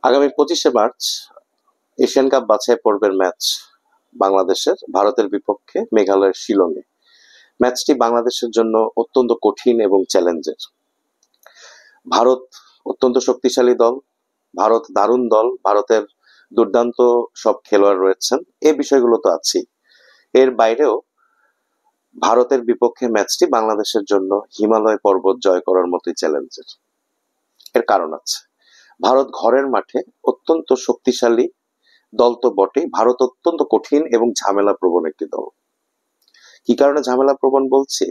আগামী 25শে March Asian cup বাছাই পর্বের ম্যাচ বাংলাদেশের ভারতের বিপক্ষে মেঘালয়ের শিলংয়ে। ম্যাচটি বাংলাদেশের জন্য অত্যন্ত কঠিন এবং চ্যালেঞ্জের। ভারত অত্যন্ত শক্তিশালী দল, ভারত দারুণ দল, ভারতের দুর্দান্ত সব খেলোয়াড় রয়েছেন, এই বিষয়গুলো তো আছেই। এর বাইরেও ভারতের বিপক্ষে ম্যাচটি বাংলাদেশের জন্য হিমালয় পর্বত জয় করার মতোই চ্যালেঞ্জের। এর কারণ আছে। ভারত ঘরের মাঠে অত্যন্ত শক্তিশালী দল তো বটেই, ভারত অত্যন্ত কঠিন এবং ঝামেলা প্রবণ একটি দল। কি কারণে ঝামেলা প্রবণ বলছি?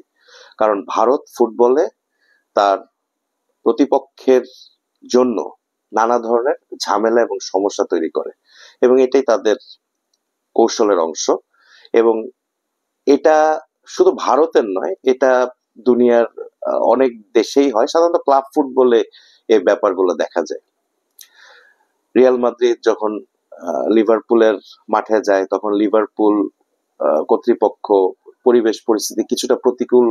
কারণ ভারত ফুটবলে তার প্রতিপক্ষের জন্য নানা ধরনের ঝামেলা এবং সমস্যা তৈরি করে, এবং এটাই তাদের কৌশলের অংশ। এবং এটা শুধু ভারতের নয়, এটা দুনিয়ার অনেক দেশেই হয়। সাধারণত ক্লাব ফুটবলে এই ব্যাপারগুলো দেখা যায়। রিয়াল মাদ্রিদ যখন লিভারপুলের মাঠে যায়, তখন লিভারপুল কর্তৃপক্ষ পরিবেশ পরিস্থিতি কিছুটা প্রতিকূল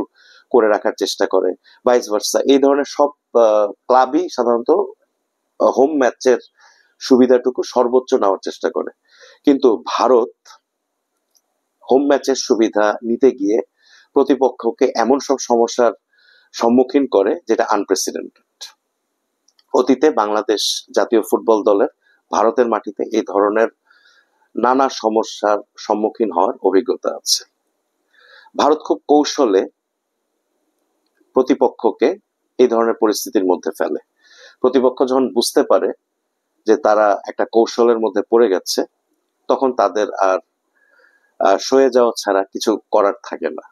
করে রাখার চেষ্টা করে, ভাইস ভার্সা। এই ধরনের সব ক্লাবই সাধারণত হোম ম্যাচের সুবিধাটুকু সর্বোচ্চ নেওয়ার চেষ্টা করে। কিন্তু ভারত হোম ম্যাচের সুবিধা নিতে গিয়ে প্রতিপক্ষকে এমন সব সমস্যার সম্মুখীন করে যেটা আনপ্রেসিডেন্টেড। অতীতে বাংলাদেশ জাতীয় ফুটবল দলের ভারতের মাটিতে এই ধরনের নানা সমস্যার সম্মুখীন হওয়ার অভিজ্ঞতা আছে। ভারত খুব কৌশলে প্রতিপক্ষকে এই ধরনের পরিস্থিতির মধ্যে ফেলে। প্রতিপক্ষ যখন বুঝতে পারে যে তারা একটা কৌশলের মধ্যে পড়ে গেছে, তখন তাদের আর সয়ে যাওয়া ছাড়া কিছু করার থাকে না।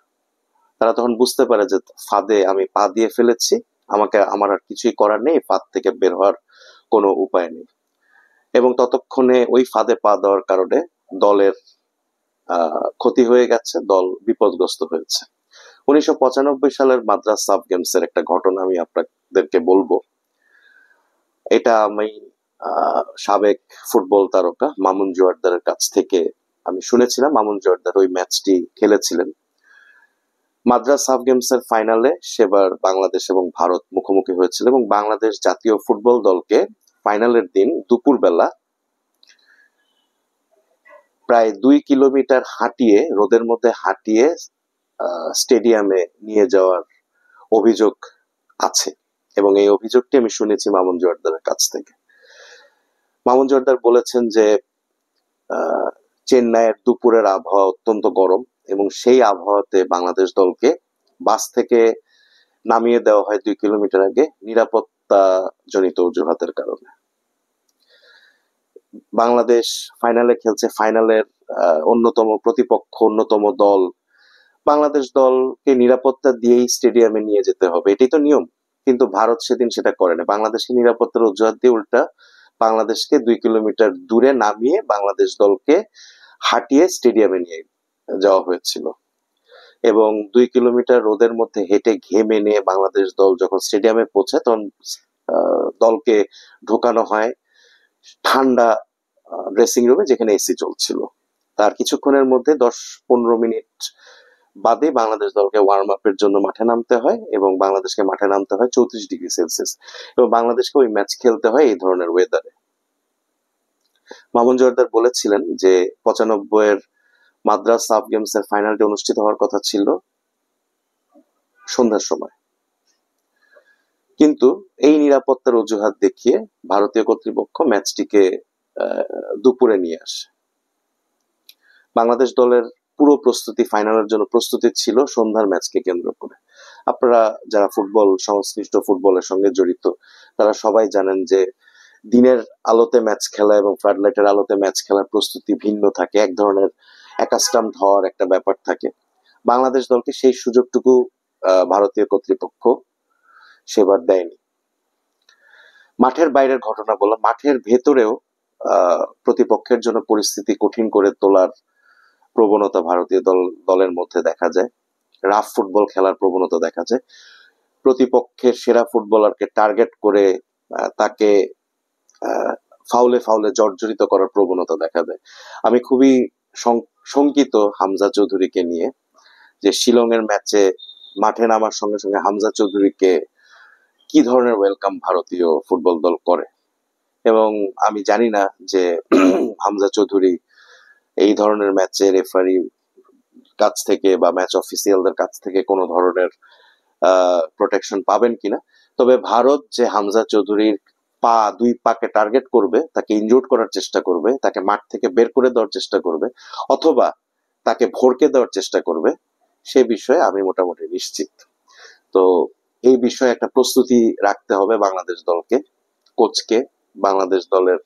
তারা তখন বুঝতে পারে যে ফাঁদে আমি পা দিয়ে ফেলেছি, আমার আর কিছুই করার নেই, ফাঁদ থেকে বের হওয়ার কোনো উপায় নেই। এবং ততক্ষণে ওই ফাঁদে পা দেওয়ার কারণে দলের ক্ষতি হয়ে গেছে, দল বিপদগ্রস্ত হয়েছে। 1995 সালের মাদ্রাজ সাব গেমসের একটা ঘটনা আমি আপনাদেরকে বলবো। এটা আমি সাবেক ফুটবল তারকা মামুন জোয়ারদারের কাছ থেকে আমি শুনেছিলাম। মামুন জোয়ারদার ওই ম্যাচটি খেলেছিলেন। মাদ্রাজ সাব গেমসের ফাইনালে সেবার বাংলাদেশ এবং ভারত মুখোমুখি হয়েছিল, এবং বাংলাদেশ জাতীয় ফুটবল দলকে ফাইনালের দিন দুপুরবেলা প্রায় 2 কিলোমিটার হাঁটিয়ে, রোদের মধ্যে হাঁটিয়ে স্টেডিয়ামে নিয়ে যাওয়ার অভিযোগ আছে, এবং এই অভিযোগটি আমি শুনেছি মামুন জোয়ারদারের কাছ থেকে। মামুন জোয়ারদার বলেছেন যে চেন্নাইয়ের দুপুরের আবহাওয়া অত্যন্ত গরম, এবং সেই আবহাওয়াতে বাংলাদেশ দলকে বাস থেকে নামিয়ে দেওয়া হয় 2 কিলোমিটার আগে নিরাপত্তা জনিত অজুহাতের কারণে। বাংলাদেশ ফাইনালে খেলছে, ফাইনালের অন্যতম প্রতিপক্ষ, অন্যতম দল। বাংলাদেশ দলকে নিরাপত্তা দিয়েই স্টেডিয়ামে নিয়ে যেতে হবে, এটাই তো নিয়ম। কিন্তু ভারত সেদিন সেটা করে না। বাংলাদেশকে নিরাপত্তার অজুহাত দিয়ে উল্টা বাংলাদেশকে 2 কিলোমিটার দূরে নামিয়ে বাংলাদেশ দলকে হাঁটিয়ে স্টেডিয়ামে নিয়ে যাওয়া হয়েছিল। এবং 2 কিলোমিটার রোদের মধ্যে হেঁটে ঘেমে নিয়ে বাংলাদেশ দল যখন স্টেডিয়ামে পৌঁছায়, তখন দলকে ঢোকানো হয় ঠান্ডা ড্রেসিং রুমে, যেখানে এসি চলছিল। তার কিছুক্ষণের মধ্যে 10-15 মিনিট বাদে বাংলাদেশ দলকে ওয়ার্ম আপের জন্য মাঠে নামতে হয়, এবং বাংলাদেশকে মাঠে নামতে হয় 34 ডিগ্রি সেলসিয়াস, এবং বাংলাদেশকে ওই ম্যাচ খেলতে হয় এই ধরনের ওয়েদারে। মামুন জোয়ারদার বলেছিলেন যে 95-এর মাদ্রাজ সাব গেমস এর ফাইনালটি অনুষ্ঠিত হওয়ার কথা ছিল সন্ধ্যার সময়, কিন্তু এই নিরাপত্তার অজুহাত দেখিয়ে ভারতীয় কর্তৃপক্ষ ম্যাচটিকে দুপুরে নিয়ে আসে। বাংলাদেশ দলের পুরো প্রস্তুতি, ফাইনালের জন্য প্রস্তুতি ছিল সন্ধ্যার ম্যাচকে কেন্দ্র করে। আপনারা যারা ফুটবল সংশ্লিষ্ট, ফুটবলের সঙ্গে জড়িত, তারা সবাই জানেন যে দিনের আলোতে ম্যাচ খেলা এবং ফ্লাডলাইটের আলোতে ম্যাচ খেলার প্রস্তুতি ভিন্ন থাকে, এক ধরনের অ্যাকাস্টামড হওয়ার একটা ব্যাপার থাকে। বাংলাদেশ দলকে সেই সুযোগটুকু ভারতীয় কর্তৃপক্ষ সেবার দেয়নি। মাঠের বাইরের ঘটনা বললাম, মাঠের ভেতরেও প্রতিপক্ষের জন্য পরিস্থিতি কঠিন করে তোলার প্রবণতা ভারতীয় দলের মধ্যে দেখা যায়। রাফ ফুটবল খেলার প্রবণতা দেখা যায়। প্রতিপক্ষের সেরা ফুটবলারকে টার্গেট করে তাকে ফাউলে ফাউলে জর্জরিত করার প্রবণতা দেখা যায়। আমি খুবই শঙ্কিত হামজা চৌধুরীকে নিয়ে, যে শিলংয়ের ম্যাচে মাঠে নামার সঙ্গে সঙ্গে হামজা চৌধুরীকে কি ধরনের ওয়েলকাম ভারতীয় ফুটবল দল করে, এবং আমি জানি না যে হামজা চৌধুরী এই ধরনের ম্যাচে রেফারি কাছ থেকে বা ম্যাচ অফিসিয়ালদের কাছ থেকে কোনো ধরনের প্রোটেকশন পাবেন কিনা। তবে ভারত যে হামজা চৌধুরীর দুই পাকে টার্গেট করবে, তাকে ইনজুর্ড করার চেষ্টা করবে, তাকে মাঠ থেকে বের করে দেওয়ার চেষ্টা করবে, অথবা তাকে ভড়কে দেওয়ার চেষ্টা করবে, সে বিষয়ে আমি মোটামুটি নিশ্চিত। তো এই বিষয়ে একটা প্রস্তুতি রাখতে হবে বাংলাদেশ দলকে, কোচকে, বাংলাদেশ দলের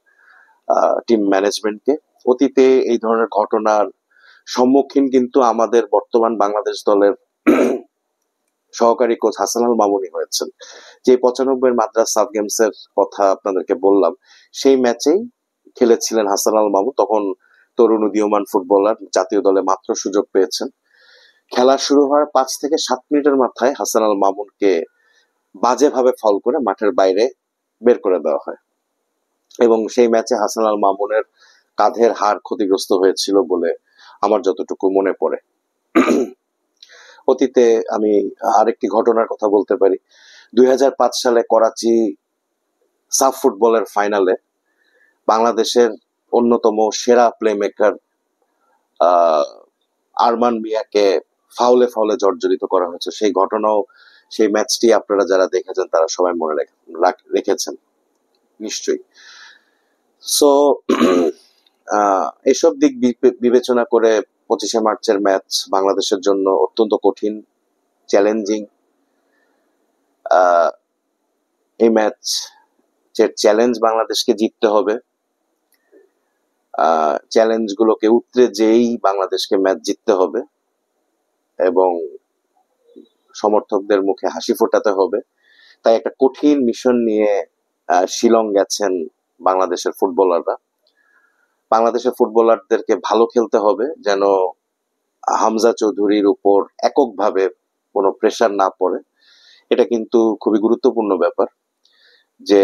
টিম ম্যানেজমেন্টকে। অতীতে এই ধরনের ঘটনার সম্মুখীন কিন্তু আমাদের বর্তমান বাংলাদেশ দলের সহকারী কোচ হাসানুল মামুনি হয়েছেন। যে 95 মাদ্রাজ সাব গেমস এর কথা আপনাদেরকে বললাম, সেই ম্যাচেই খেলেছিলেন হাসানুল মামুন। তখন তরুণ উদীয়মান ফুটবলার, জাতীয় দলে মাত্র সুযোগ পেয়েছেন। খেলা শুরু হওয়ার 5 থেকে 7 মিনিটের মাথায় হাসানুল মামুনকে বাজেভাবে ফল করে মাঠের বাইরে বের করে দেওয়া হয়, এবং সেই ম্যাচে হাসানুল মামুনের কাঁধের হাড় ক্ষতিগ্রস্ত হয়েছিল বলে আমার যতটুকু মনে পড়ে। অতীতে আমি আরেকটি ঘটনার কথা বলতে পারি। 2005 সালে করাচি সাফ ফুটবলের ফাইনালে বাংলাদেশের অন্যতম সেরা প্লেমেকার আরমান মিয়াকে ফাউলে ফাউলে জর্জরিত করা হয়েছে। সেই ঘটনাও, সেই ম্যাচটি আপনারা যারা দেখেছেন তারা সবাই মনে রেখেছেন নিশ্চয়ই। সো এসব দিক বিবেচনা করে 25শে মার্চের ম্যাচ বাংলাদেশের জন্য অত্যন্ত কঠিন, চ্যালেঞ্জিং। এই ম্যাচ চ্যালেঞ্জ বাংলাদেশকে জিততে হবে। চ্যালেঞ্জ গুলোকে উতরে যেই বাংলাদেশকে ম্যাচ জিততে হবে এবং সমর্থকদের মুখে হাসি ফোটাতে হবে। তাই একটা কঠিন মিশন নিয়ে শিলং গেছেন বাংলাদেশের ফুটবলাররা। বাংলাদেশের ফুটবলারদেরকে ভালো খেলতে হবে, যেন হামজা চৌধুরীর উপর এককভাবে কোনো প্রেশার না পড়ে। এটা কিন্তু খুবই গুরুত্বপূর্ণ ব্যাপার। যে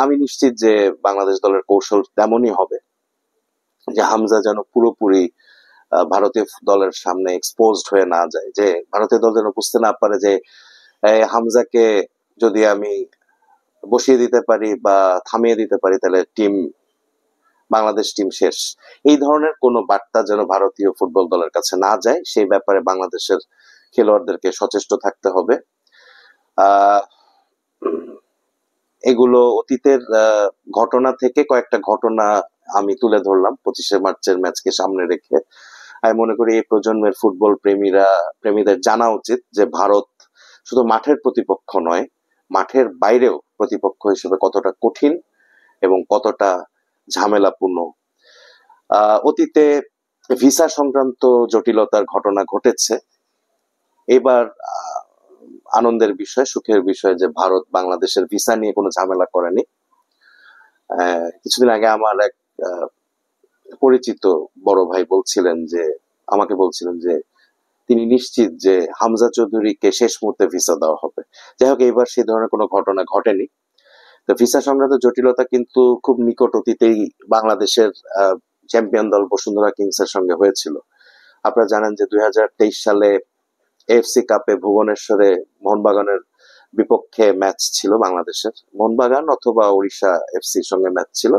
আমি নিশ্চিত যে বাংলাদেশ দলের কৌশল তেমনই হবে যে হামজা যেন পুরোপুরি ভারতীয় দলের সামনে এক্সপোজড হয়ে না যায়, যে ভারতীয় দল যেন বুঝতে না পারে যে হামজাকে যদি আমি বসিয়ে দিতে পারি বা থামিয়ে দিতে পারি তাহলে বাংলাদেশ টিম শেষ। এই ধরনের কোনো বার্তা যেন ভারতীয় ফুটবল দলের কাছে না যায়, সেই ব্যাপারে বাংলাদেশের খেলোয়াড়দেরকে সচেষ্ট থাকতে হবে। এগুলো অতীতের ঘটনা থেকে কয়েকটা ঘটনা আমি তুলে ধরলাম 25শে মার্চের ম্যাচকে সামনে রেখে। আমি মনে করি এই প্রজন্মের ফুটবল প্রেমীদের জানা উচিত যে ভারত শুধু মাঠের প্রতিপক্ষ নয়, মাঠের বাইরেও প্রতিপক্ষ হিসেবে কতটা কঠিন এবং কতটা ঝামেলাপূর্ণ। অতীতে ভিসা সংক্রান্ত জটিলতার ঘটনা ঘটেছে। এবার আনন্দের বিষয়, সুখের বিষয় যে ভারত বাংলাদেশের ভিসা নিয়ে কোনো ঝামেলা করেনি। কিছুদিন আগে আমার এক পরিচিত বড় ভাই আমাকে বলছিলেন যে তিনি নিশ্চিত যে হামজা চৌধুরীকে শেষ মুহূর্তে ভিসা দেওয়া হবে। যাই হোক, এবার সেই ধরনের কোনো ঘটনা ঘটেনি। তো ভিসা সংক্রান্ত জটিলতা কিন্তু খুব নিকট অতীতেই বাংলাদেশের চ্যাম্পিয়ন দল বসুন্ধরা কিংস এর সঙ্গে হয়েছিল। আপনারা জানেন যে 2023 সালে এএফসি কাপে ভুবনেশ্বরে মোহনবাগানের বিপক্ষে ম্যাচ ছিল বাংলাদেশের। মোহনবাগান অথবা ওড়িশা এফসির সঙ্গে ম্যাচ ছিল।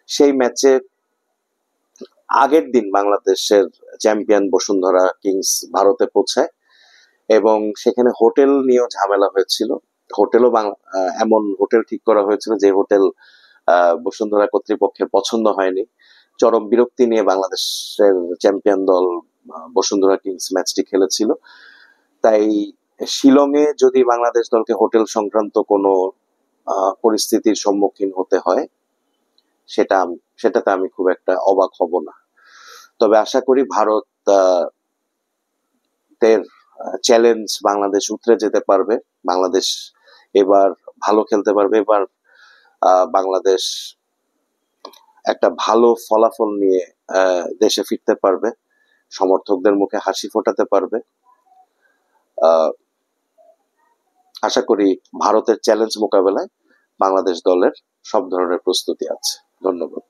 সেই ম্যাচে আগের দিন বাংলাদেশের চ্যাম্পিয়ন বসুন্ধরা কিংস ভারতে পৌঁছায় এবং সেখানে হোটেল নিয়েও ঝামেলা হয়েছিল। এমন হোটেল ঠিক করা হয়েছিল যে হোটেল বসুন্ধরা কর্তৃপক্ষের পছন্দ হয়নি। চরম বিরক্তি নিয়ে বাংলাদেশের চ্যাম্পিয়ন দল বসুন্ধরা কিংস ম্যাচটি খেলেছিল। তাই শিলংয়ে যদি বাংলাদেশ দলকে হোটেল সংক্রান্ত কোনো পরিস্থিতির সম্মুখীন হতে হয় সেটাতে আমি খুব একটা অবাক হব না। তবে আশা করি ভারত চ্যালেঞ্জ বাংলাদেশ উতরে যেতে পারবে। বাংলাদেশ এবার ভালো খেলতে পারবে। এবার বাংলাদেশ একটা ভালো ফলাফল নিয়ে দেশে ফিরতে পারবে, সমর্থকদের মুখে হাসি ফোটাতে পারবে। আশা করি ভারতের চ্যালেঞ্জ মোকাবেলায় বাংলাদেশ দলের সব ধরনের প্রস্তুতি আছে। ধন্যবাদ।